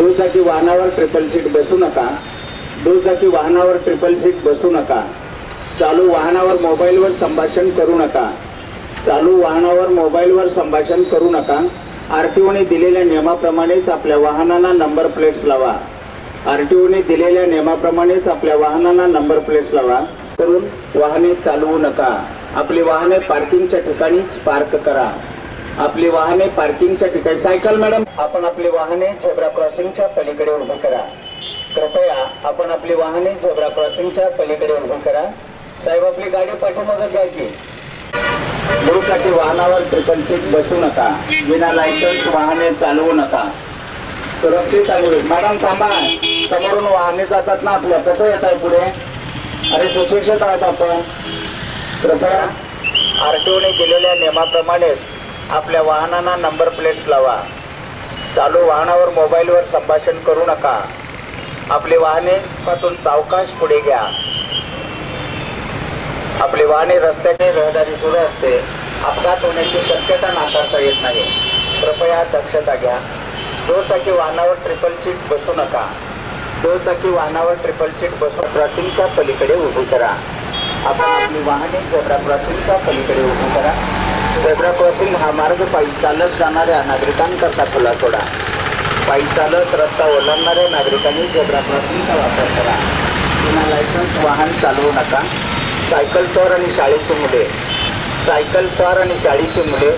दुचाकी वाहनावर triple seat बसू नका. दुचाकी वाहनावर ट्रिपल सीट बसू नका. चालू वाहनावर मोबाईलवर संभाषण करू नका. चालू वाहनावर मोबाईलवर संभाषण करू नका. आरटीओने दिलेल्या नियमाप्रमाणेच आपल्या वाहनांना नंबर प्लेट्स लावा. आरटीओने दिलेल्या नियमाप्रमाणेच आपल्या वाहनांना नंबर प्लेट्स लावा. करून वाहने चालवू नका. आपली वाहने पार्किंगच्या ठिकाणीच पार्क करा. आपली वाहने पार्किंगच्या ठिकाणी. सायकल मॅडम, आपण आपली वाहने झेब्रा क्रॉसिंगच्या पलीकडे उभी करा. कृपया आपण आपली वाहने झेब्रा क्रॉसिंगच्या पलीकडे उभी करा. साहेब, आपली गाडी पाठीमागे घ्यायची. दुचाकी वाहनावर ट्रिपल सीट बसू नका. विना लायसन्स वाहने चालवू नका. सुरक्षित आणि मॅडम थांबा, समोरून वाहने जातात ना आपल्या. कसं येत आहे पुढे? अरे सुशिक्षित आहात आपण. कृपया आरटीओने दिलेल्या नियमाप्रमाणे आपल्या वाहनांना नंबर प्लेट्स लावा. चालू वाहनावर मोबाईलवर संभाषण करू नका. आपली वाहने पासून सावकाश पुढे घ्या. आपली वाहने रस्त्याने रहदारी सुरू असते. अपघात होण्याची शक्यता नाकारता येत नाही. कृपया दक्षता घ्या. दुचाकी वाहनावर ट्रिपल सीट बसू नका. दुचाकी वाहनावर ट्रिपल सीट बसून क्रॉसिंगच्या पलीकडे उभी करा. आपण आपली वाहने झेब्रा क्रॉसिंगच्या पलीकडे उभी करा. झेब्रा क्रॉसिंग हा मार्ग पायी चालत जाणाऱ्या नागरिकांकरता खुला सोडा. पायी चालत रस्ता ओलांडणाऱ्या नागरिकांनी झेब्रा क्रॉसिंगचा वापर करा. विना लायसन्स वाहन चालवू नका. सायकल स्वार आणि शाळेची मुले. सायकल स्वार आणि शाळेची मुले